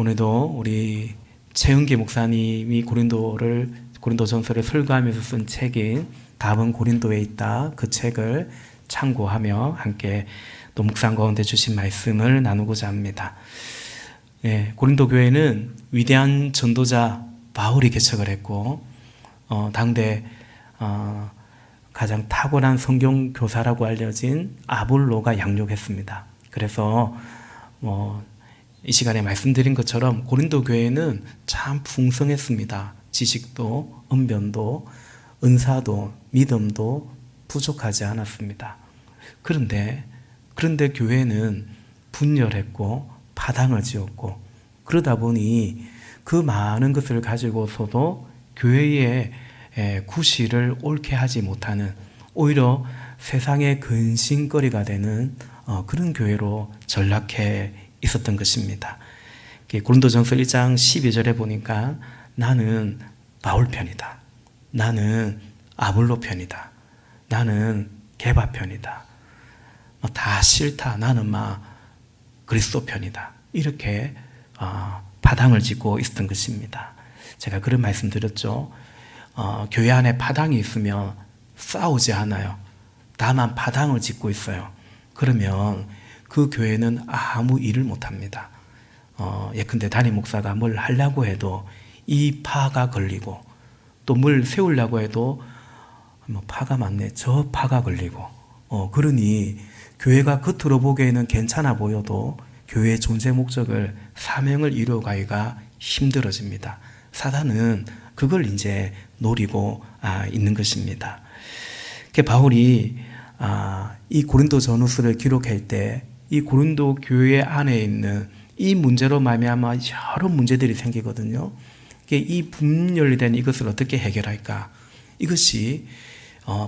오늘도 우리 최은기 목사님이 고린도전서를 설교하면서 쓴 책인 답은 고린도에 있다, 그 책을 참고하며 함께 또 묵상 가운데 주신 말씀을 나누고자 합니다. 고린도 교회는 위대한 전도자 바울이 개척을 했고 당대 가장 탁월한 성경 교사라고 알려진 아볼로가 양육했습니다. 그래서 이 시간에 말씀드린 것처럼 고린도 교회는 참 풍성했습니다. 지식도, 언변도, 은사도, 믿음도 부족하지 않았습니다. 그런데 교회는 분열했고 파당을 지었고, 그러다 보니 그 많은 것을 가지고서도 교회의 구실을 옳게 하지 못하는, 오히려 세상의 근심거리가 되는 그런 교회로 전락해 있었던 것입니다. 고린도전서 1장 12절에 보니까 나는 바울 편이다, 나는 아볼로 편이다, 나는 게바 편이다, 다 싫다, 나는 그리스도 편이다, 이렇게 파당을 짓고 있었던 것입니다. 제가 그런 말씀 드렸죠. 교회 안에 파당이 있으면 싸우지 않아요. 다만 파당을 짓고 있어요. 그러면 그 교회는 아무 일을 못합니다. 예컨대 담임 목사가 뭘 하려고 해도 이 파가 걸리고, 또 뭘 세우려고 해도 파가 많네, 저 파가 걸리고, 그러니 교회가 겉으로 보기에는 괜찮아 보여도 교회의 존재 목적을, 사명을 이루어가기가 힘들어집니다. 사단은 그걸 이제 노리고 있는 것입니다. 바울이 이 고린도 전후서를 기록할 때 이 고린도 교회 안에 있는 이 문제로 말미암아 여러 문제들이 생기거든요. 이 분열된 이것을 어떻게 해결할까? 이것이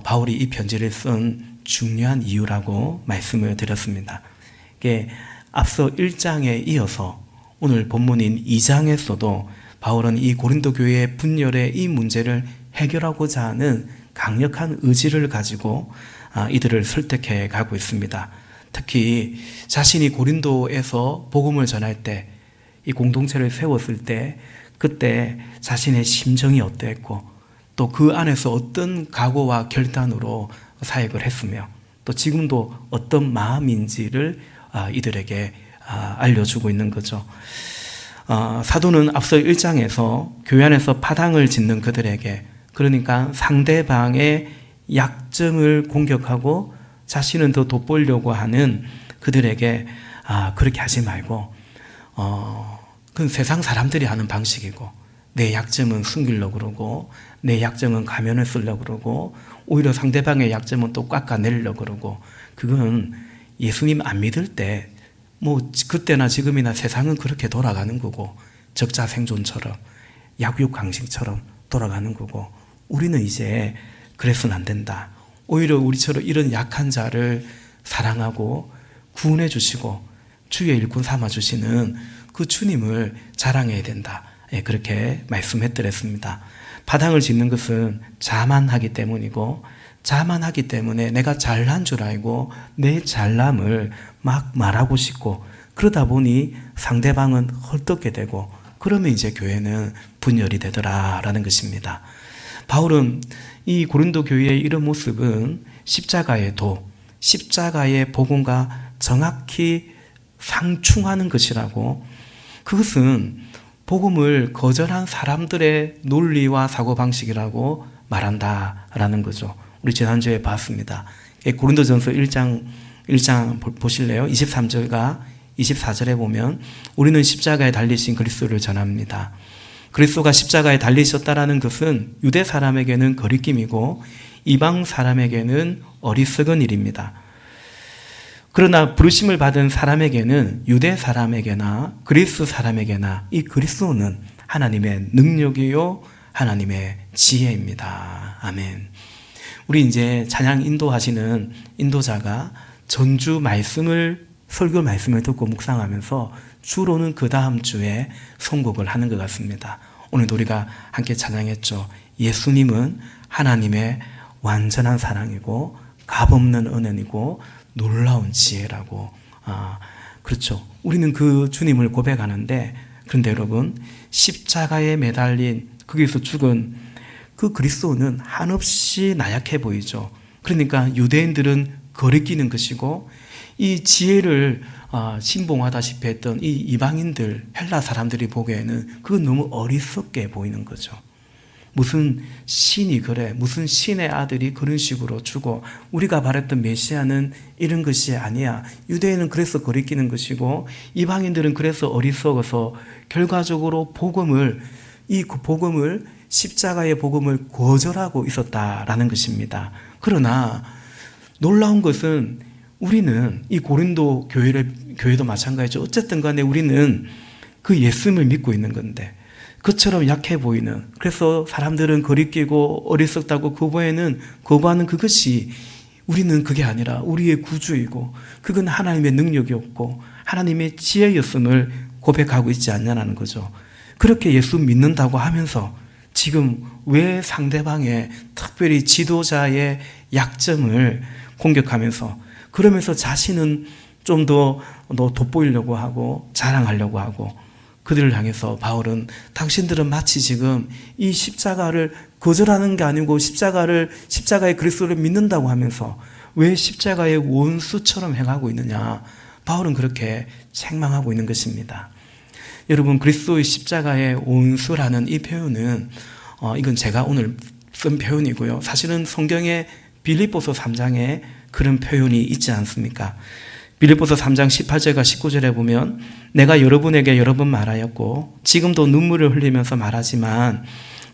바울이 이 편지를 쓴 중요한 이유라고 말씀을 드렸습니다. 앞서 1장에 이어서 오늘 본문인 2장에서도 바울은 이 고린도 교회의 분열의 이 문제를 해결하고자 하는 강력한 의지를 가지고 이들을 설득해 가고 있습니다. 특히 자신이 고린도에서 복음을 전할 때, 이 공동체를 세웠을 때, 그때 자신의 심정이 어땠고, 또 그 안에서 어떤 각오와 결단으로 사역을 했으며, 또 지금도 어떤 마음인지를 이들에게 알려주고 있는 거죠. 사도는 앞서 1장에서 교회 안에서 파당을 짓는 그들에게, 그러니까 상대방의 약점을 공격하고 자신은 더 돋보이려고 하는 그들에게 그렇게 하지 말고, 그건 세상 사람들이 하는 방식이고, 내 약점은 숨기려고 그러고, 내 약점은 가면을 쓰려고 그러고, 오히려 상대방의 약점은 또 깎아내려고 그러고, 그건 예수님 안 믿을 때 그때나 지금이나 세상은 그렇게 돌아가는 거고, 적자생존처럼, 약육강식처럼 돌아가는 거고, 우리는 이제 그래서는 안 된다. 오히려 우리처럼 이런 약한 자를 사랑하고 구원해 주시고 주의 일꾼 삼아 주시는 그 주님을 자랑해야 된다. 그렇게 말씀했더랬습니다. 파당을 짓는 것은 자만하기 때문이고, 자만하기 때문에 내가 잘난 줄 알고 내 잘남을 막 말하고 싶고, 그러다 보니 상대방은 헐떡게 되고, 그러면 이제 교회는 분열이 되더라라는 것입니다. 바울은 이 고린도 교회의 이런 모습은 십자가의 도, 십자가의 복음과 정확히 상충하는 것이라고, 그것은 복음을 거절한 사람들의 논리와 사고방식이라고 말한다라는 거죠. 우리 지난주에 봤습니다. 고린도전서 1장 보실래요? 23절과 24절에 보면 우리는 십자가에 달리신 그리스도를 전합니다. 그리스도가 십자가에 달리셨다라는 것은 유대 사람에게는 거리낌이고 이방 사람에게는 어리석은 일입니다. 그러나 부르심을 받은 사람에게는, 유대 사람에게나 그리스 사람에게나 이 그리스도는 하나님의 능력이요 하나님의 지혜입니다. 아멘. 우리 이제 찬양 인도하시는 인도자가 전주 설교 말씀을 듣고 묵상하면서 주로는 그 다음 주에 선곡을 하는 것 같습니다. 오늘도 우리가 함께 찬양했죠. 예수님은 하나님의 완전한 사랑이고 값없는 은혜이고 놀라운 지혜라고. 그렇죠. 우리는 그 주님을 고백하는데 그런데 여러분, 십자가에 매달린 거기서 죽은 그 그리스도는 한없이 나약해 보이죠. 그러니까 유대인들은 거리끼는 것이고, 이 지혜를 신봉하다시피 했던 이 이방인들, 헬라 사람들이 보기에는 그건 너무 어리석게 보이는 거죠. 무슨 신이 그래, 무슨 신의 아들이 그런 식으로 주고, 우리가 바랬던 메시아는 이런 것이 아니야. 유대인은 그래서 거리끼는 것이고, 이방인들은 그래서 어리석어서 결과적으로 복음을 십자가의 복음을 거절하고 있었다라는 것입니다. 그러나 놀라운 것은 우리는 이 고린도 교회도 마찬가지죠. 어쨌든 간에 우리는 그 예수님을 믿고 있는 건데, 그처럼 약해 보이는, 그래서 사람들은 거리끼고 어리석다고 거부하는 그것이, 우리는 그게 아니라 우리의 구주이고, 그건 하나님의 능력이었고 하나님의 지혜였음을 고백하고 있지 않냐는 거죠. 그렇게 예수 믿는다고 하면서 지금 왜 상대방의, 특별히 지도자의 약점을 공격하면서, 그러면서 자신은 좀 더 돋보이려고 하고 자랑하려고 하고, 그들을 향해서 바울은 당신들은 마치 지금 이 십자가를 거절하는 게 아니고 십자가의 그리스도를 믿는다고 하면서 왜 십자가의 원수처럼 행하고 있느냐, 바울은 그렇게 책망하고 있는 것입니다. 여러분, 그리스도의 십자가의 원수라는 이 표현은 이건 제가 오늘 쓴 표현이고요. 사실은 성경에 빌립보서 3장에 그런 표현이 있지 않습니까? 빌립보서 3장 18절과 19절에 보면, 내가 여러분에게 여러 번 말하였고 지금도 눈물을 흘리면서 말하지만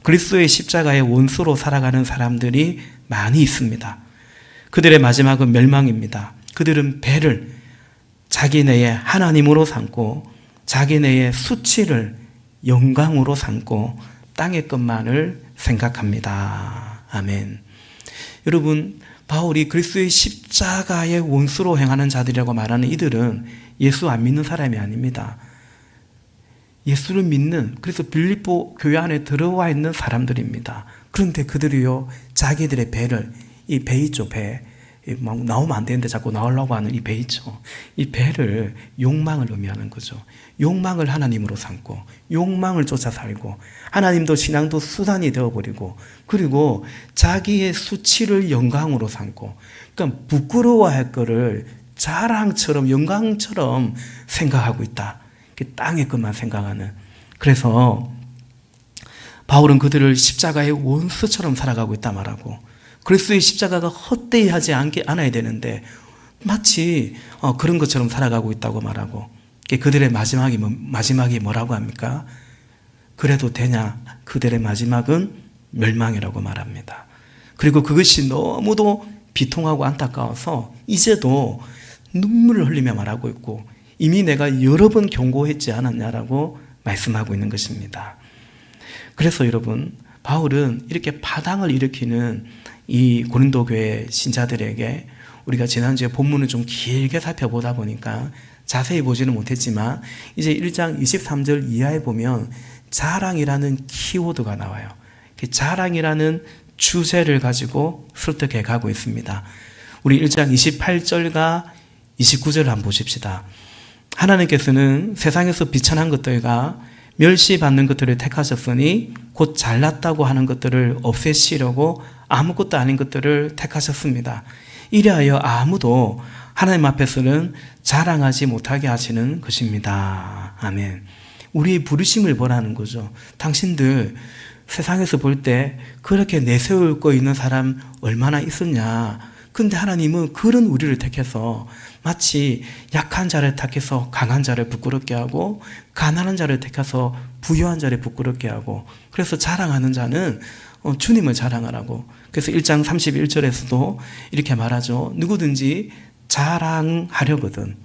그리스도의 십자가의 원수로 살아가는 사람들이 많이 있습니다. 그들의 마지막은 멸망입니다. 그들은 배를 자기네의 하나님으로 삼고 자기네의 수치를 영광으로 삼고 땅의 것만을 생각합니다. 아멘. 여러분, 바울이 그리스도의 십자가의 원수로 행하는 자들이라고 말하는 이들은 예수 안 믿는 사람이 아닙니다. 예수를 믿는, 그래서 빌립보 교회 안에 들어와 있는 사람들입니다. 그런데 그들이요, 자기들의 배를, 이 배 있죠, 배. 막 나오면 안 되는데 자꾸 나오려고 하는 이 배 있죠. 이 배를 욕망을 의미하는 거죠. 욕망을 하나님으로 삼고 욕망을 쫓아 살고, 하나님도 신앙도 수단이 되어버리고, 그리고 자기의 수치를 영광으로 삼고, 그러니까 부끄러워할 거를 자랑처럼 영광처럼 생각하고 있다. 땅의 것만 생각하는. 그래서 바울은 그들을 십자가의 원수처럼 살아가고 있다 말하고, 그리스도의 십자가가 헛되이 하지 않아야 되는데 마치 그런 것처럼 살아가고 있다고 말하고, 그들의 마지막이 뭐라고 합니까? 그래도 되냐? 그들의 마지막은 멸망이라고 말합니다. 그리고 그것이 너무도 비통하고 안타까워서 이제도 눈물을 흘리며 말하고 있고, 이미 내가 여러 번 경고했지 않았냐라고 말씀하고 있는 것입니다. 그래서 여러분, 바울은 이렇게 파당을 일으키는 이 고린도 교회 신자들에게, 우리가 지난주에 본문을 좀 길게 살펴보다 보니까 자세히 보지는 못했지만 이제 1장 23절 이하에 보면 자랑이라는 키워드가 나와요. 자랑이라는 주제를 가지고 설득해 가고 있습니다. 우리 1장 28절과 29절을 한번 보십시다. 하나님께서는 세상에서 비천한 것들과 멸시받는 것들을 택하셨으니 곧 잘났다고 하는 것들을 없애시려고 아무것도 아닌 것들을 택하셨습니다. 이리하여 아무도 하나님 앞에서는 자랑하지 못하게 하시는 것입니다. 아멘. 우리의 부르심을 보라는 거죠. 당신들 세상에서 볼 때 그렇게 내세울 거 있는 사람 얼마나 있었냐. 근데 하나님은 그런 우리를 택해서 마치 약한 자를 택해서 강한 자를 부끄럽게 하고, 가난한 자를 택해서 부유한 자를 부끄럽게 하고, 그래서 자랑하는 자는 주님을 자랑하라고. 그래서 1장 31절에서도 이렇게 말하죠. 누구든지 자랑하려거든,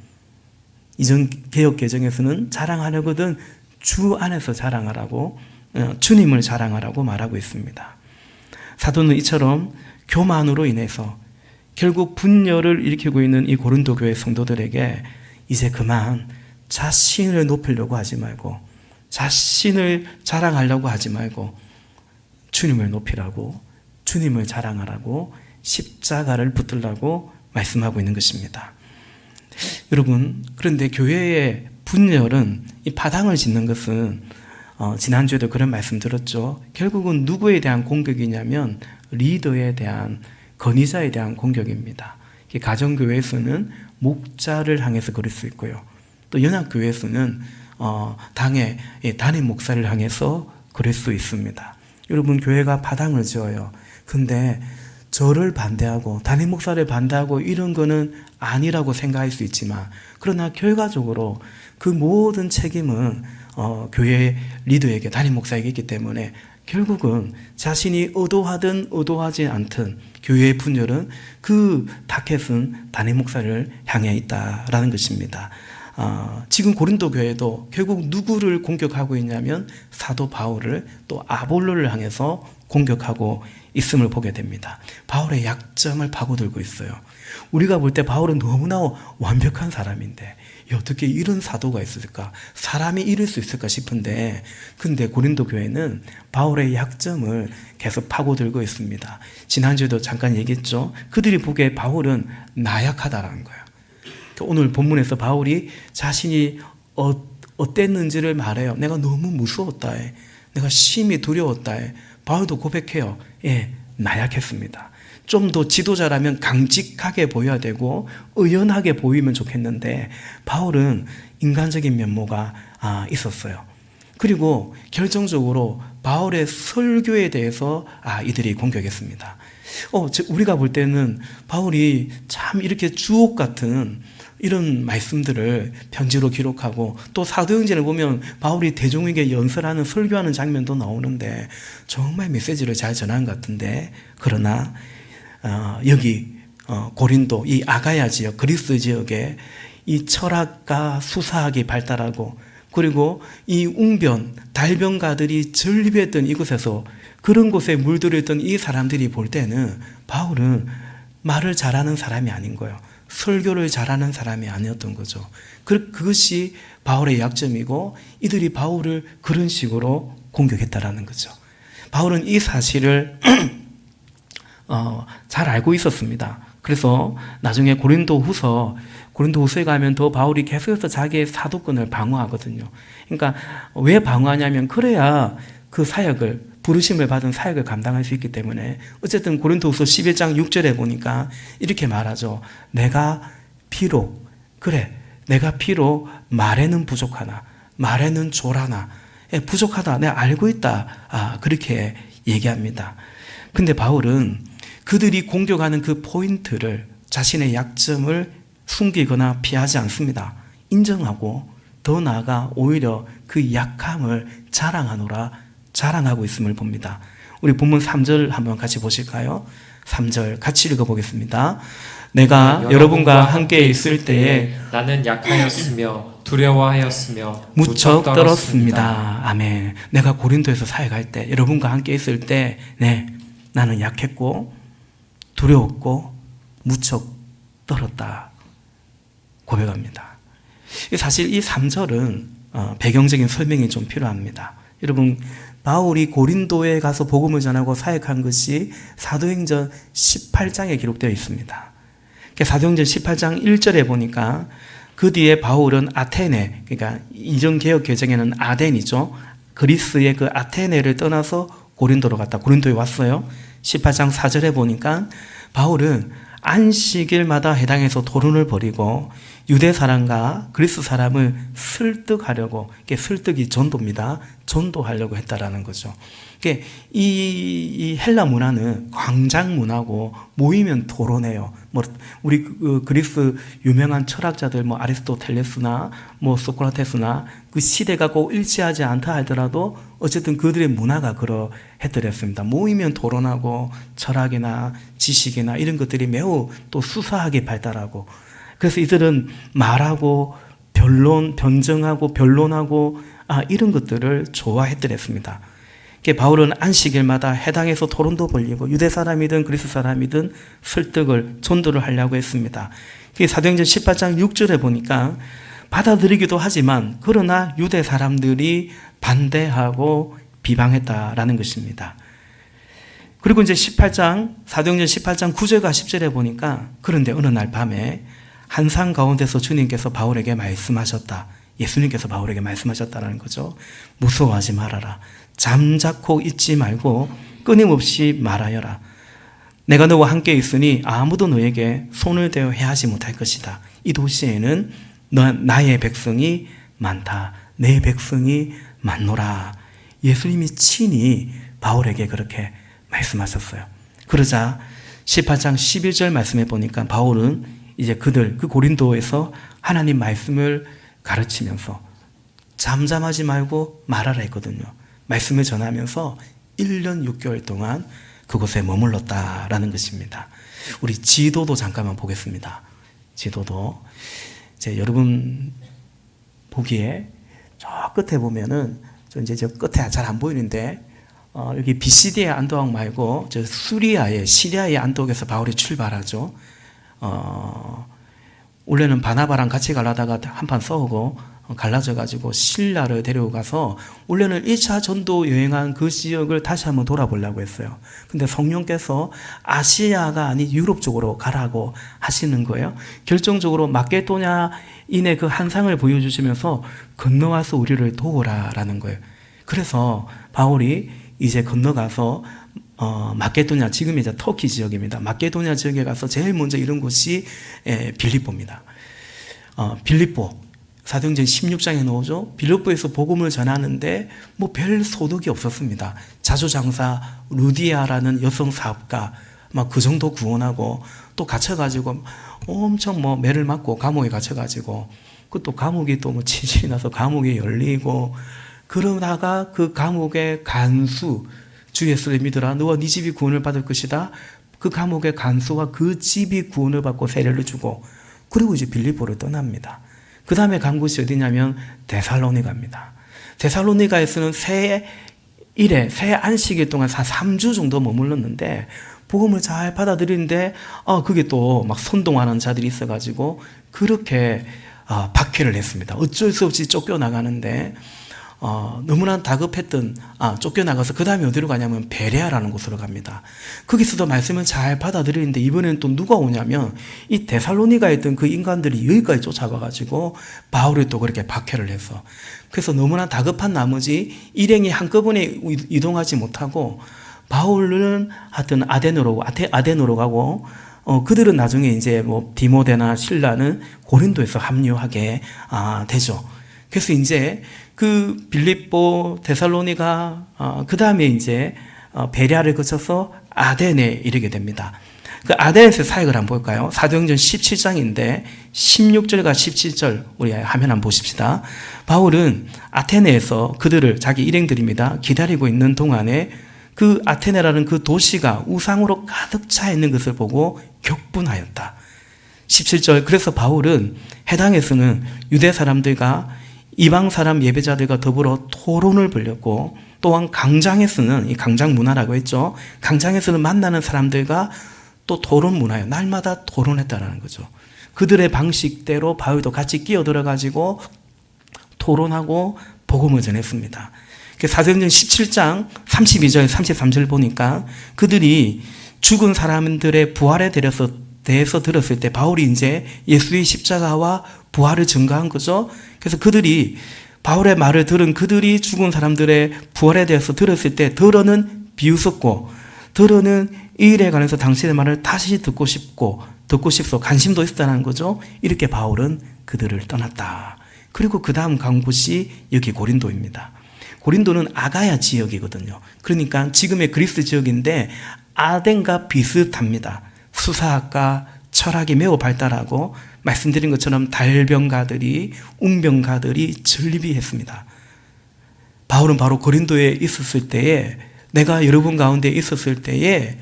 이전 개역 개정에서는 자랑하려거든 주 안에서 자랑하라고, 주님을 자랑하라고 말하고 있습니다. 사도는 이처럼 교만으로 인해서 결국 분열을 일으키고 있는 이 고린도 교회 성도들에게 이제 그만 자신을 높이려고 하지 말고, 자신을 자랑하려고 하지 말고 주님을 높이라고, 주님을 자랑하라고, 십자가를 붙들라고 말씀하고 있는 것입니다. 여러분, 그런데 교회에 분열은 이 파당을 짓는 것은 지난주에도 그런 말씀 들었죠. 결국은 누구에 대한 공격이냐면 리더에 대한 건의자에 대한 공격입니다. 가정교회에서는 목자를 향해서 그럴 수 있고요. 또 연합교회에서는 당의 담임 목사를 향해서 그럴 수 있습니다. 여러분 교회가 파당을 지어요. 근데 저를 반대하고 담임 목사를 반대하고 이런 거는 아니라고 생각할 수 있지만 그러나 결과적으로 그 모든 책임은 교회 리더에게 담임 목사에게 있기 때문에 결국은 자신이 의도하든 의도하지 않든 교회의 분열은 그 타켓은 담임 목사를 향해 있다라는 것입니다. 지금 고린도 교회도 결국 누구를 공격하고 있냐면 사도 바울을 또 아볼로를 향해서 공격하고 있음을 보게 됩니다. 바울의 약점을 파고들고 있어요. 우리가 볼 때 바울은 너무나 완벽한 사람인데 어떻게 이런 사도가 있을까? 사람이 이럴 수 있을까 싶은데 근데 고린도 교회는 바울의 약점을 계속 파고들고 있습니다. 지난주에도 잠깐 얘기했죠. 그들이 보기에 바울은 나약하다라는 거예요. 오늘 본문에서 바울이 자신이 어땠는지를 말해요. 내가 너무 무서웠다. 내가 심히 두려웠다. 바울도 고백해요. 예, 나약했습니다. 좀 더 지도자라면 강직하게 보여야 되고 의연하게 보이면 좋겠는데 바울은 인간적인 면모가 있었어요. 그리고 결정적으로 바울의 설교에 대해서 이들이 공격했습니다. 우리가 볼 때는 바울이 참 이렇게 주옥 같은 이런 말씀들을 편지로 기록하고 또 사도행전을 보면 바울이 대중에게 연설하는 설교하는 장면도 나오는데 정말 메시지를 잘 전한 것 같은데 그러나 여기 고린도 이 아가야 지역 그리스 지역에 이 철학과 수사학이 발달하고 그리고 이 웅변 달변가들이 전립했던 이곳에서 그런 곳에 물들었던 이 사람들이 볼 때는 바울은 말을 잘하는 사람이 아닌 거예요. 설교를 잘하는 사람이 아니었던 거죠. 그것이 바울의 약점이고 이들이 바울을 그런 식으로 공격했다라는 거죠. 바울은 이 사실을 잘 알고 있었습니다. 그래서 나중에 고린도후서에 가면 더 바울이 계속해서 자기의 사도권을 방어하거든요. 그러니까 왜 방어하냐면 그래야 그 사역을 부르심을 받은 사역을 감당할 수 있기 때문에 어쨌든 고린도후서 11장 6절에 보니까 이렇게 말하죠. 내가 비록 말에는 부족하나 말에는 졸하나 부족하다 내가 알고 있다 그렇게 얘기합니다. 근데 바울은 그들이 공격하는 그 포인트를 자신의 약점을 숨기거나 피하지 않습니다. 인정하고 더 나아가 오히려 그 약함을 자랑하고 있음을 봅니다. 우리 본문 3절 한번 같이 보실까요? 3절 같이 읽어보겠습니다. 내가 여러분과 함께 있을 때에 나는 약하였으며 두려워하였으며 무척 떨었습니다. 아멘. 내가 고린도에서 사역할 때 여러분과 함께 있을 때 나는 약했고 두려웠고 무척 떨었다 고백합니다. 사실 이 3절은 배경적인 설명이 좀 필요합니다. 여러분 바울이 고린도에 가서 복음을 전하고 사역한 것이 사도행전 18장에 기록되어 있습니다. 사도행전 18장 1절에 보니까 그 뒤에 바울은 아테네, 그러니까 이전 개혁 개정에는 아덴이죠. 그리스의 그 아테네를 떠나서 고린도로 갔다. 고린도에 왔어요. 18장 4절에 보니까 바울은 안식일마다 해당해서 토론을 벌이고 유대 사람과 그리스 사람을 설득하려고, 이게 설득이 전도입니다. 전도하려고 했다라는 거죠. 이 헬라 문화는 광장 문화고 모이면 토론해요. 우리 그리스 유명한 철학자들 아리스토텔레스나 소크라테스나 그 시대가 꼭 일치하지 않다 하더라도 어쨌든 그들의 문화가 그러했더랬습니다. 모이면 토론하고 철학이나 지식이나 이런 것들이 매우 또 수사하게 발달하고 그래서 이들은 말하고 변정하고 변론하고 이런 것들을 좋아했더랬습니다. 바울은 안식일마다 해당해서 토론도 벌리고 유대 사람이든 그리스 사람이든 설득을 전도를 하려고 했습니다. 사도행전 18장 6절에 보니까 받아들이기도 하지만 그러나 유대 사람들이 반대하고 비방했다라는 것입니다. 그리고 이제 사도행전 18장 9절과 10절에 보니까 그런데 어느 날 밤에 한산 가운데서 주님께서 바울에게 말씀하셨다. 예수님께서 바울에게 말씀하셨다는 거죠. 무서워하지 말아라. 잠자코 있지 말고 끊임없이 말하여라. 내가 너와 함께 있으니 아무도 너에게 손을 대어 해하지 못할 것이다. 이 도시에는 나의 백성이 많다. 내 백성이 많노라. 예수님이 친히 바울에게 그렇게 말씀하셨어요. 그러자 18장 11절 말씀해 보니까 바울은 이제 그 고린도에서 하나님 말씀을 가르치면서 잠잠하지 말고 말하라 했거든요. 말씀을 전하면서 1년 6개월 동안 그곳에 머물렀다라는 것입니다. 우리 지도도 잠깐만 보겠습니다. 지도도 이제 여러분 보기에 저 끝에 보면은 저 끝에 잘 안 보이는데 여기 비시디의 안독 말고 저 시리아의 안독에서 바울이 출발하죠. 원래는 바나바랑 같이 가려다가 한판 싸우고 갈라져가지고 신라를 데려가서 원래는 1차 전도 여행한 그 지역을 다시 한번 돌아보려고 했어요. 근데 성령께서 아시아가 아닌 유럽 쪽으로 가라고 하시는 거예요. 결정적으로 마케도냐인의 그 한상을 보여주시면서 건너와서 우리를 도우라라는 거예요. 그래서 바울이 이제 건너가서 마케도냐, 지금 이제 터키 지역입니다. 마케도냐 지역에 가서 제일 먼저 이런 곳이 빌립보입니다. 빌립보 사도행전 16장에 나오죠. 빌립보에서 복음을 전하는데 뭐 별 소득이 없었습니다. 자주장사 루디아라는 여성 사업가 막 그 정도 구원하고 또 갇혀가지고 엄청 뭐 매를 맞고 감옥에 갇혀가지고 그 또 감옥이 또 뭐 지진이 나서 감옥이 열리고 그러다가 그 감옥의 간수 주 예수를 믿으라 너와 네 집이 구원을 받을 것이다. 그 감옥의 간수와 그 집이 구원을 받고 세례를 주고 그리고 이제 빌립보를 떠납니다. 그 다음에 간 곳이 어디냐면 데살로니가입니다. 데살로니가에서는 새 안식일 동안 한 3주 정도 머물렀는데 복음을 잘 받아들이는데 그게 또 막 선동하는 자들이 있어가지고 그렇게 박해를 했습니다. 어쩔 수 없이 쫓겨나가는데 너무나 다급했던 쫓겨나가서 그 다음에 어디로 가냐면 베레아라는 곳으로 갑니다. 거기서도 말씀을 잘 받아들이는데 이번에는 또 누가 오냐면 이 데살로니가에 있던 그 인간들이 여기까지 쫓아가가지고 바울이 또 그렇게 박해를 해서 그래서 너무나 다급한 나머지 일행이 한꺼번에 이동하지 못하고 바울은 하여튼 아덴으로 가고 그들은 나중에 이제 뭐 디모데나 실라는 고린도에서 합류하게 되죠. 그래서 이제 그 빌립보, 데살로니가, 그 다음에 이제 베레아를 거쳐서 아덴에 이르게 됩니다. 그 아덴에서 사역을 한번 볼까요? 사도행전 17장인데 16절과 17절 우리 화면 한번 보십시다. 바울은 아테네에서 그들을 자기 일행들입니다. 기다리고 있는 동안에 그 아테네라는 그 도시가 우상으로 가득 차 있는 것을 보고 격분하였다. 17절 그래서 바울은 해당에서는 유대 사람들과 이방 사람 예배자들과 더불어 토론을 벌였고 또한 강장에서는 이 강장 문화라고 했죠. 강장에서는 만나는 사람들과 또 토론 문화예요. 날마다 토론했다라는 거죠. 그들의 방식대로 바울도 같이 끼어들어가지고 토론하고 복음을 전했습니다. 사도행전 17장 32절 33절 보니까 그들이 죽은 사람들의 부활에 대해서 들었을 때 바울이 이제 예수의 십자가와 부활을 증거한 거죠. 그래서 그들이 바울의 말을 들은 그들이 죽은 사람들의 부활에 대해서 들었을 때 더러는 비웃었고 더러는 이 일에 관해서 당신의 말을 다시 듣고 싶소 관심도 있었다는 거죠. 이렇게 바울은 그들을 떠났다. 그리고 그 다음 간 곳이 여기 고린도입니다. 고린도는 아가야 지역이거든요. 그러니까 지금의 그리스 지역인데 아덴과 비슷합니다. 수사학과 철학이 매우 발달하고 말씀드린 것처럼 달병가들이 웅병가들이 전립이했습니다. 바울은 바로 고린도에 있었을 때에 내가 여러분 가운데 있었을 때에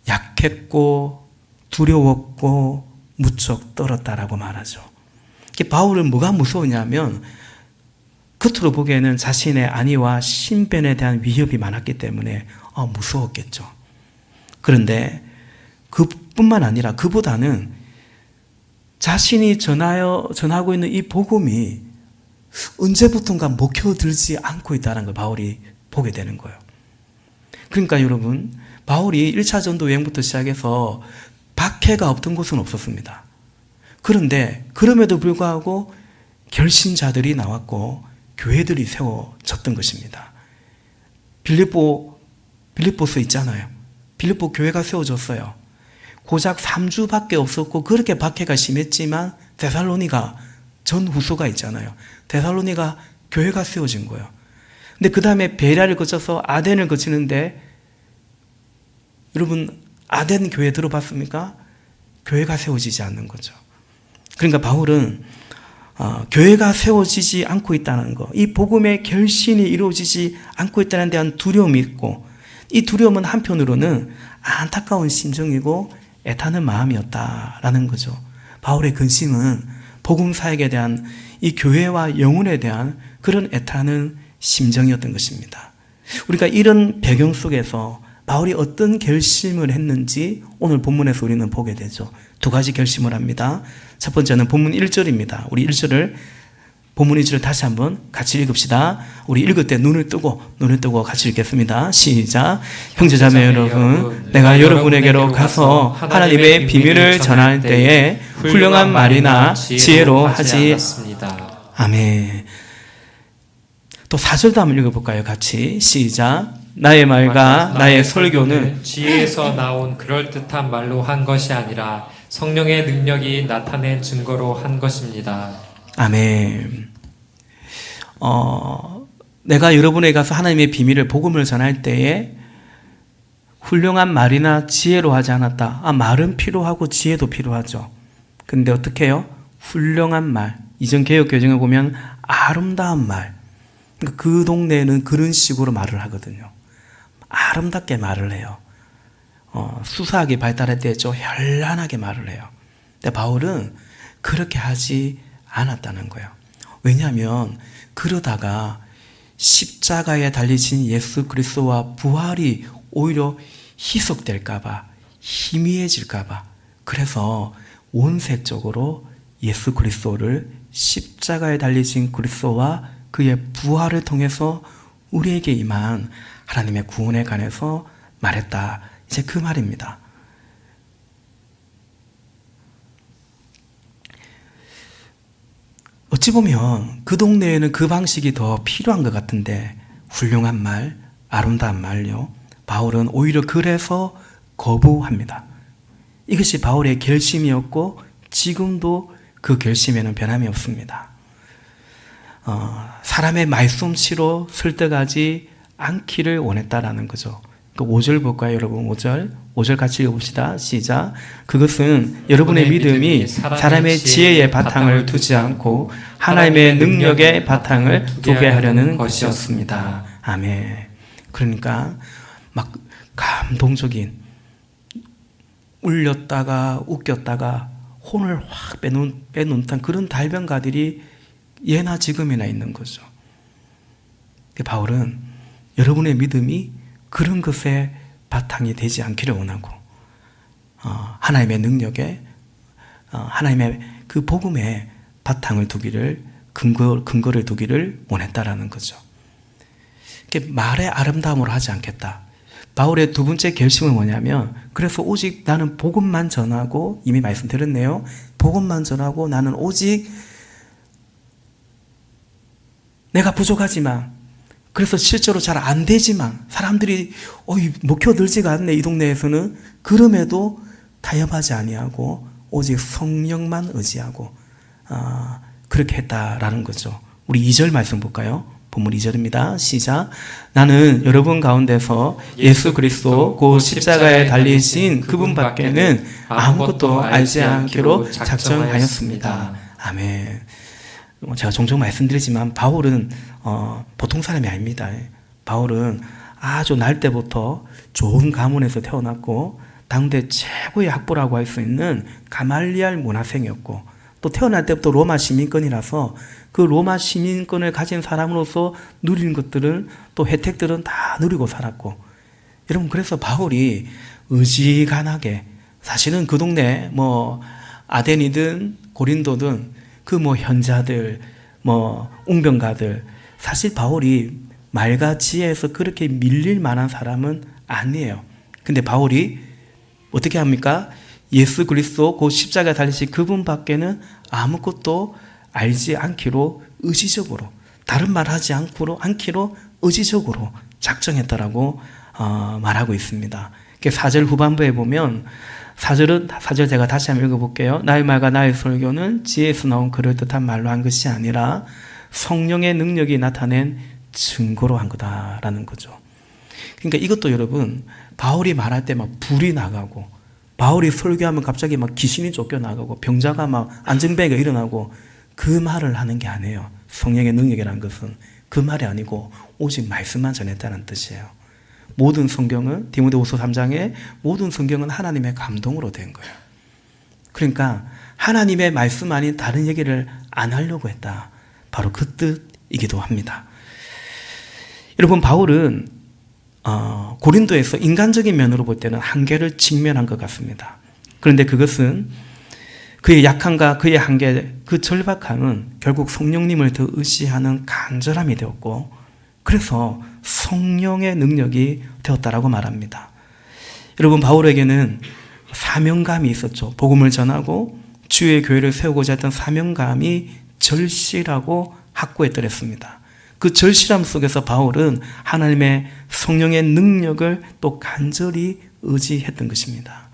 약했고 두려웠고 무척 떨었다라고 말하죠. 바울은 뭐가 무서우냐면 겉으로 보기에는 자신의 안위와 신변에 대한 위협이 많았기 때문에 무서웠겠죠. 그런데 그뿐만 아니라 그보다는 자신이 전하고 있는 이 복음이 언제부턴가 먹혀들지 않고 있다는 걸 바울이 보게 되는 거예요. 그러니까 여러분, 바울이 1차 전도 여행부터 시작해서 박해가 없던 곳은 없었습니다. 그런데 그럼에도 불구하고 결신자들이 나왔고 교회들이 세워졌던 것입니다. 빌립보서 있잖아요. 빌립보 교회가 세워졌어요. 고작 3주밖에 없었고 그렇게 박해가 심했지만 데살로니가 전후소가 있잖아요. 데살로니가 교회가 세워진 거예요. 근데 그 다음에 베레아를 거쳐서 아덴을 거치는데 여러분 아덴 교회 들어봤습니까? 교회가 세워지지 않는 거죠. 그러니까 바울은 교회가 세워지지 않고 있다는 것, 이 복음의 결신이 이루어지지 않고 있다는 데한 두려움이 있고, 이 두려움은 한편으로는 안타까운 심정이고 애타는 마음이었다라는 거죠. 바울의 근심은 복음 사역에 대한 이 교회와 영혼에 대한 그런 애타는 심정이었던 것입니다. 우리가 이런 배경 속에서 바울이 어떤 결심을 했는지 오늘 본문에서 우리는 보게 되죠. 두 가지 결심을 합니다. 첫 번째는 본문 1절입니다. 우리 1절을 본문 1절을 다시 한번 같이 읽읍시다. 우리 읽을 때 눈을 뜨고 같이 읽겠습니다. 시작. 형제자매 여러분, 내가 여러분에게로 가서 하나님의 비밀을 전할 때에 훌륭한 말이나 지혜로 하지 않았습니다. 아멘. 또 4절도 한번 읽어볼까요? 같이 시작. 나의 말과 나의 설교는 지혜에서 나온 그럴듯한 말로 한 것이 아니라 성령의 능력이 나타낸 증거로 한 것입니다. 아멘. 내가 여러분에게 가서 하나님의 비밀을 복음을 전할 때에 훌륭한 말이나 지혜로 하지 않았다. 말은 필요하고 지혜도 필요하죠. 근데 어떻게 해요? 훌륭한 말. 이전 개역 교정에 보면 아름다운 말. 그 동네에는 그런 식으로 말을 하거든요. 아름답게 말을 해요. 수사하게 발달할 때 좀 현란하게 말을 해요. 근데 바울은 그렇게 하지 않았다는 거예요. 왜냐하면 그러다가 십자가에 달리신 예수 그리스도와 부활이 오히려 희석될까봐, 희미해질까봐, 그래서 원색적으로 예수 그리스도를 십자가에 달리신 그리스도와 그의 부활을 통해서 우리에게 임한 하나님의 구원에 관해서 말했다. 이제 그 말입니다. 어찌 보면 그 동네에는 그 방식이 더 필요한 것 같은데, 훌륭한 말, 아름다운 말요, 바울은 오히려 그래서 거부합니다. 이것이 바울의 결심이었고 지금도 그 결심에는 변함이 없습니다. 사람의 말솜씨로 설득하지 않기를 원했다라는 거죠. 그 5절 볼까요, 여러분? 5절 같이 읽어봅시다. 시작. 그것은 여러분의 믿음이 사람의 지혜의 바탕을 두지 않고 하나님의 능력의 바탕을 두게 하려는 것이었습니다. 아멘. 그러니까 막 감동적인, 울렸다가 웃겼다가 혼을 확 빼놓은 그런 달변가들이 예나 지금이나 있는 거죠. 바울은 여러분의 믿음이 그런 것에 바탕이 되지 않기를 원하고, 하나님의 능력에, 하나님의 그 복음에 바탕을 두기를, 근거를 두기를 원했다라는 거죠. 말의 아름다움으로 하지 않겠다. 바울의 두 번째 결심은 뭐냐면, 그래서 오직 나는 복음만 전하고, 이미 말씀드렸네요. 복음만 전하고 나는 오직 내가 부족하지만, 그래서 실제로 잘 안 되지만, 사람들이 목표들지가 않네 이 동네에서는, 그럼에도 타협하지 아니하고 오직 성령만 의지하고 그렇게 했다라는 거죠. 우리 2절 말씀 볼까요? 본문 2절입니다. 시작. 나는 여러분 가운데서 예수 그리스도 그 십자가에 달리신 그분 밖에는 아무것도 알지 않기로 작정하였습니다. 아멘. 제가 종종 말씀드리지만 바울은 보통 사람이 아닙니다. 바울은 아주 날 때부터 좋은 가문에서 태어났고 당대 최고의 학부라고 할 수 있는 가말리알 문화생이었고, 또 태어날 때부터 로마 시민권이라서 그 로마 시민권을 가진 사람으로서 누리는 것들을, 또 혜택들은 다 누리고 살았고, 여러분 그래서 바울이 의지간하게, 사실은 그 동네 아덴이든 고린도든 그 현자들, 웅병가들, 사실 바울이 말과 지혜에서 그렇게 밀릴 만한 사람은 아니에요. 근데 바울이 어떻게 합니까? 예수 그리스도 그 십자가에 달리신 그분 밖에는 아무것도 알지 않기로 의지적으로, 다른 말 하지 않기로 의지적으로 작정했다라고 말하고 있습니다. 4절 후반부에 보면 4절 제가 다시 한번 읽어볼게요. 나의 말과 나의 설교는 지혜에서 나온 그럴듯한 말로 한 것이 아니라 성령의 능력이 나타낸 증거로 한 거다라는 거죠. 그러니까 이것도 여러분, 바울이 말할 때 막 불이 나가고, 바울이 설교하면 갑자기 막 귀신이 쫓겨나가고, 병자가 막 안정배가 일어나고, 그 말을 하는 게 아니에요. 성령의 능력이라는 것은 그 말이 아니고 오직 말씀만 전했다는 뜻이에요. 모든 성경은, 디모데후서 3장에 모든 성경은 하나님의 감동으로 된 거예요. 그러니까 하나님의 말씀 아닌 다른 얘기를 안 하려고 했다. 바로 그 뜻이기도 합니다. 여러분, 바울은 고린도에서 인간적인 면으로 볼 때는 한계를 직면한 것 같습니다. 그런데 그것은 그의 약함과 그의 한계, 그 절박함은 결국 성령님을 더 의지하는 간절함이 되었고, 그래서 성령의 능력이 되었다라고 말합니다. 여러분, 바울에게는 사명감이 있었죠. 복음을 전하고 주의 교회를 세우고자 했던 사명감이 절실하고 확고했더랬습니다. 그 절실함 속에서 바울은 하나님의 성령의 능력을 또 간절히 의지했던 것입니다.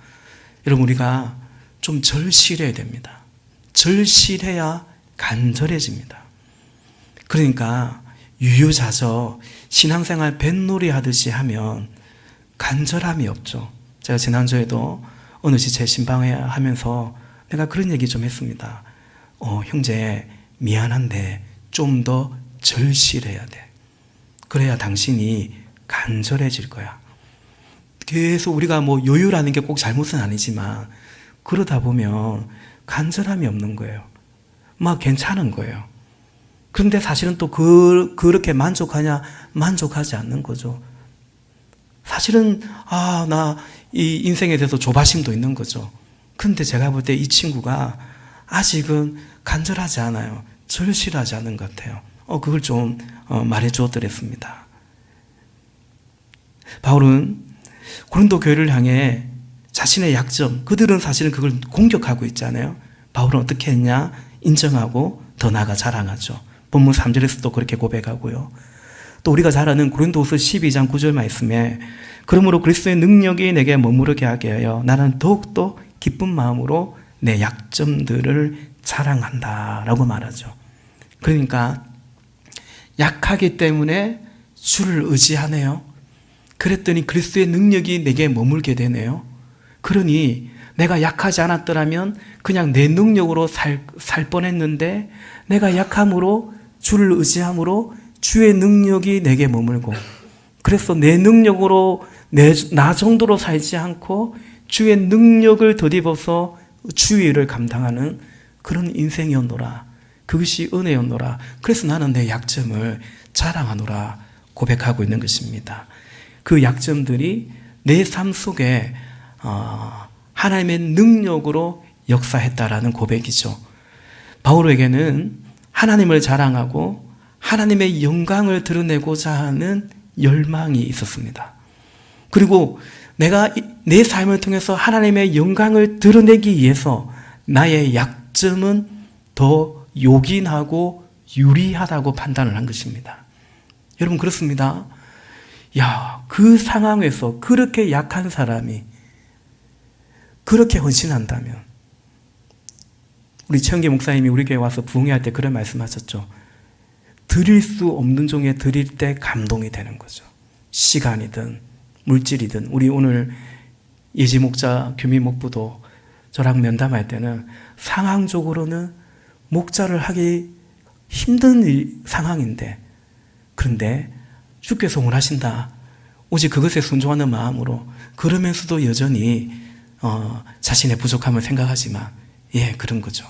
여러분, 우리가 좀 절실해야 됩니다. 절실해야 간절해집니다. 그러니까 유유자적 신앙생활 뱃놀이 하듯이 하면 간절함이 없죠. 제가 지난주에도 어느 지체 신방회 하면서 내가 그런 얘기 좀 했습니다. 형제, 미안한데 좀 더 절실해야 돼. 그래야 당신이 간절해질 거야. 계속 우리가 뭐 요요라는 게 꼭 잘못은 아니지만 그러다 보면 간절함이 없는 거예요. 막 괜찮은 거예요. 그런데 사실은 또 그렇게 만족하냐? 만족하지 않는 거죠. 사실은 나 이 인생에 대해서 조바심도 있는 거죠. 그런데 제가 볼 때 이 친구가 아직은 간절하지 않아요. 절실하지 않은 것 같아요. 그걸 좀 말해 주었더랬습니다. 바울은 고린도 교회를 향해 자신의 약점, 그들은 사실은 그걸 공격하고 있잖아요. 바울은 어떻게 했냐? 인정하고 더 나아가 자랑하죠. 본문 3절에서도 그렇게 고백하고요. 또 우리가 잘 아는 고린도후서 12장 9절 말씀에 그러므로 그리스도의 능력이 내게 머무르게 하게 하여 나는 더욱더 기쁜 마음으로 내 약점들을 자랑한다라고 말하죠. 그러니까 약하기 때문에 주를 의지하네요. 그랬더니 그리스도의 능력이 내게 머물게 되네요. 그러니 내가 약하지 않았더라면 그냥 내 능력으로 살 뻔했는데 내가 약함으로 주를 의지함으로 주의 능력이 내게 머물고, 그래서 내 능력으로 나 정도로 살지 않고 주의 능력을 덧입어서 주의 일을 감당하는 그런 인생이었노라. 그것이 은혜였노라. 그래서 나는 내 약점을 자랑하노라 고백하고 있는 것입니다. 그 약점들이 내 삶 속에 하나님의 능력으로 역사했다라는 고백이죠. 바울에게는 하나님을 자랑하고 하나님의 영광을 드러내고자 하는 열망이 있었습니다. 그리고 내가 내 삶을 통해서 하나님의 영광을 드러내기 위해서 나의 약점은 더 요긴하고 유리하다고 판단을 한 것입니다. 여러분, 그렇습니다. 그 상황에서 그렇게 약한 사람이 그렇게 헌신한다면, 우리 최영계 목사님이 우리 교회 와서 부흥회할 때 그런 말씀하셨죠. 드릴 수 없는 종에 드릴 때 감동이 되는 거죠. 시간이든 물질이든. 우리 오늘 예지 목자 규미 목부도 저랑 면담할 때는 상황적으로는 목자를 하기 힘든 상황인데, 그런데 주께서 원하신다. 오직 그것에 순종하는 마음으로, 그러면서도 여전히 자신의 부족함을 생각하지만 그런 거죠.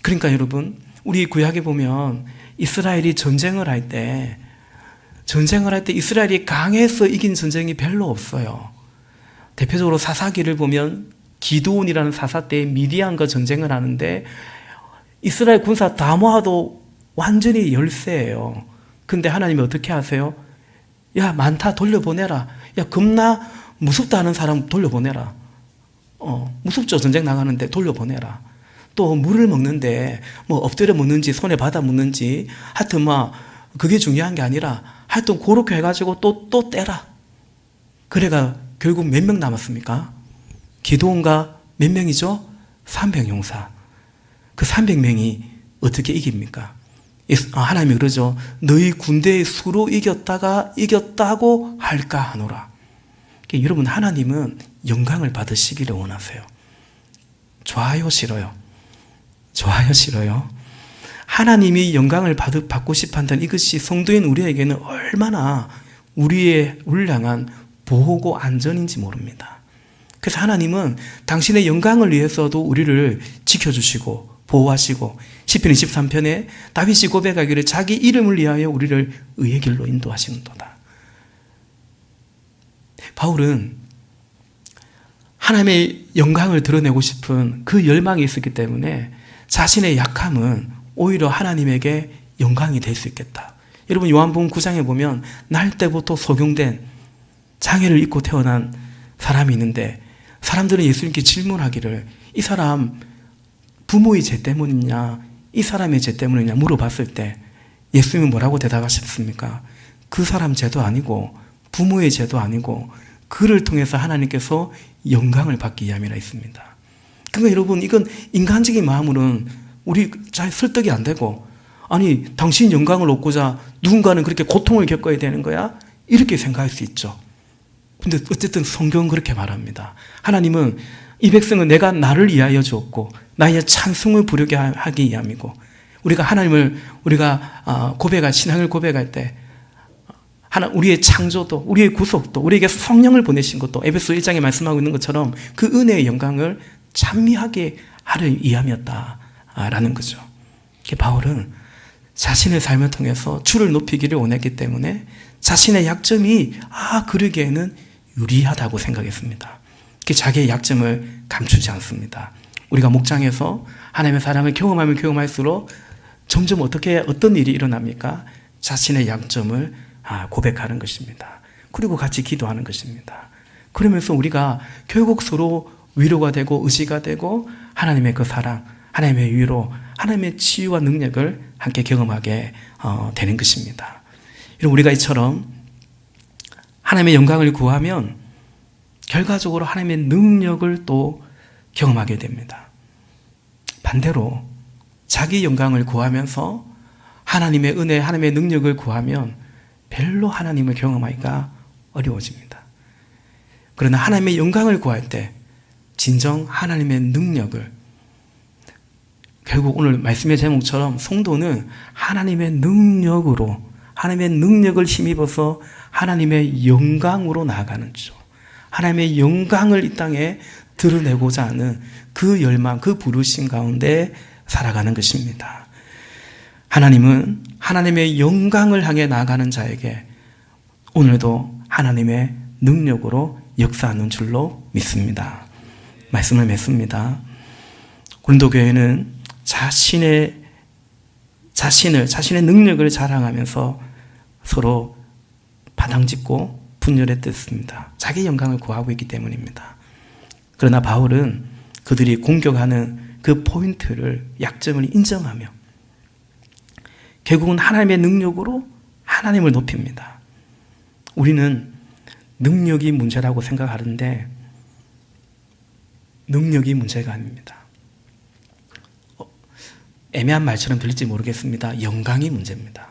그러니까 여러분, 우리 구약에 보면 이스라엘이 전쟁을 할 때 이스라엘이 강해서 이긴 전쟁이 별로 없어요. 대표적으로 사사기를 보면 기드온이라는 사사 때 미디안과 전쟁을 하는데 이스라엘 군사 다 모아도 완전히 열세예요. 근데 하나님이 어떻게 하세요? 많다, 돌려보내라. 겁나 무섭다 하는 사람 돌려보내라. 무섭죠, 전쟁 나가는데. 돌려보내라. 또 물을 먹는데 뭐 엎드려 먹는지 손에 받아 먹는지 하여튼 뭐 그게 중요한 게 아니라 하여튼 그렇게 해가지고 또 떼라. 그래가 결국 몇 명 남았습니까? 기드온과 몇 명이죠? 300용사. 그 300명이 어떻게 이깁니까? 하나님이 그러죠. 너희 군대의 수로 이겼다고 할까 하노라. 그러니까 여러분, 하나님은 영광을 받으시기를 원하세요. 좋아요, 싫어요? 좋아요, 싫어요? 하나님이 영광을 받고 싶어 한다는 이것이 성도인 우리에게는 얼마나 우리를 향한 보호고 안전인지 모릅니다. 그래서 하나님은 당신의 영광을 위해서도 우리를 지켜주시고 보호하시고 시편 23편에 다윗이 고백하기를 자기 이름을 위하여 우리를 의의 길로 인도하시는도다. 바울은 하나님의 영광을 드러내고 싶은 그 열망이 있었기 때문에 자신의 약함은 오히려 하나님에게 영광이 될 수 있겠다. 여러분, 요한복음 9장에 보면 날 때부터 소경된 장애를 입고 태어난 사람이 있는데 사람들은 예수님께 질문하기를 이 사람 부모의 죄 때문이냐 이 사람의 죄 때문이냐 물어봤을 때 예수님은 뭐라고 대답하셨습니까? 그 사람 죄도 아니고 부모의 죄도 아니고 그를 통해서 하나님께서 영광을 받기 위함이라 했습니다. 그러니까 여러분, 이건 인간적인 마음으로는 우리 잘 설득이 안 되고, 아니 당신 영광을 얻고자 누군가는 그렇게 고통을 겪어야 되는 거야? 이렇게 생각할 수 있죠. 근데 어쨌든 성경은 그렇게 말합니다. 하나님은 이 백성은 내가 나를 위하여 주었고 나의 찬송을 부르게 하기 위함이고, 우리가 하나님을 우리가 신앙을 고백할 때 우리의 창조도 우리의 구속도 우리에게 성령을 보내신 것도 에베소 1장에 말씀하고 있는 것처럼 그 은혜의 영광을 찬미하게 하려 위함이었다라는 거죠. 바울은 자신의 삶을 통해서 주를 높이기를 원했기 때문에 자신의 약점이 그러기에는 유리하다고 생각했습니다. 자기의 약점을 감추지 않습니다. 우리가 목장에서 하나님의 사랑을 경험하면 경험할수록 점점 어떤 일이 일어납니까? 자신의 약점을 고백하는 것입니다. 그리고 같이 기도하는 것입니다. 그러면서 우리가 결국 서로 위로가 되고 의지가 되고 하나님의 그 사랑, 하나님의 위로, 하나님의 치유와 능력을 함께 경험하게 되는 것입니다. 우리가 이처럼 하나님의 영광을 구하면 결과적으로 하나님의 능력을 또 경험하게 됩니다. 반대로 자기 영광을 구하면서 하나님의 은혜, 하나님의 능력을 구하면 별로 하나님을 경험하기가 어려워집니다. 그러나 하나님의 영광을 구할 때 진정 하나님의 능력을, 결국 오늘 말씀의 제목처럼 성도는 하나님의 능력으로, 하나님의 능력을 힘입어서 하나님의 영광으로 나아가는 죠. 하나님의 영광을 이 땅에 드러내고자 하는 그 열망, 그 부르심 가운데 살아가는 것입니다. 하나님은 하나님의 영광을 향해 나아가는 자에게 오늘도 하나님의 능력으로 역사하는 줄로 믿습니다. 말씀을 맺습니다. 고린도 교회는 자신의 능력을 자랑하면서 서로 바당짓고 분열했습니다. 자기 영광을 구하고 있기 때문입니다. 그러나 바울은 그들이 공격하는 그 포인트를, 약점을 인정하며 결국은 하나님의 능력으로 하나님을 높입니다. 우리는 능력이 문제라고 생각하는데 능력이 문제가 아닙니다. 애매한 말처럼 들릴지 모르겠습니다. 영광이 문제입니다.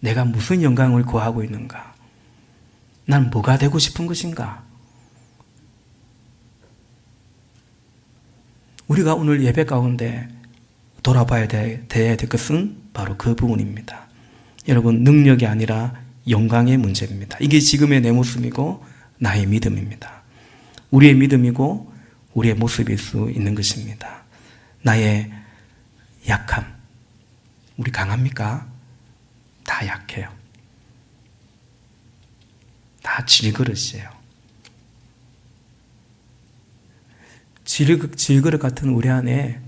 내가 무슨 영광을 구하고 있는가? 난 뭐가 되고 싶은 것인가? 우리가 오늘 예배 가운데 돌아봐야 될 것은 바로 그 부분입니다. 여러분, 능력이 아니라 영광의 문제입니다. 이게 지금의 내 모습이고 나의 믿음입니다. 우리의 믿음이고 우리의 모습일 수 있는 것입니다. 나의 약함. 우리 강합니까? 다 약해요. 다 질그릇이에요. 질그릇 같은 우리 안에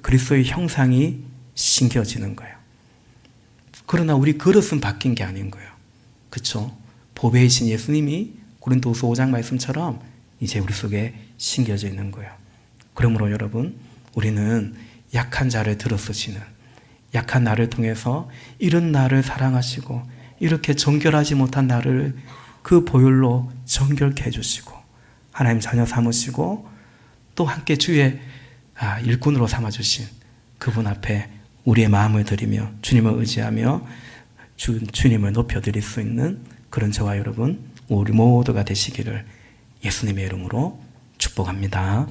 그리스도의 형상이 심겨지는 거예요. 그러나 우리 그릇은 바뀐 게 아닌 거예요. 그렇죠? 보배이신 예수님이 고린도후서 5장 말씀처럼 이제 우리 속에 심겨져 있는 거예요. 그러므로 여러분, 우리는 약한 자를 들어쓰시는, 약한 나를 통해서 이런 나를 사랑하시고 이렇게 정결하지 못한 나를 그 보혈로 정결케 해주시고 하나님 자녀 삼으시고 또 함께 주의 일꾼으로 삼아주신 그분 앞에 우리의 마음을 드리며 주님을 의지하며 주님을 높여드릴 수 있는 그런 저와 여러분 우리 모두가 되시기를 예수님의 이름으로 축복합니다.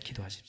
기도하십시오.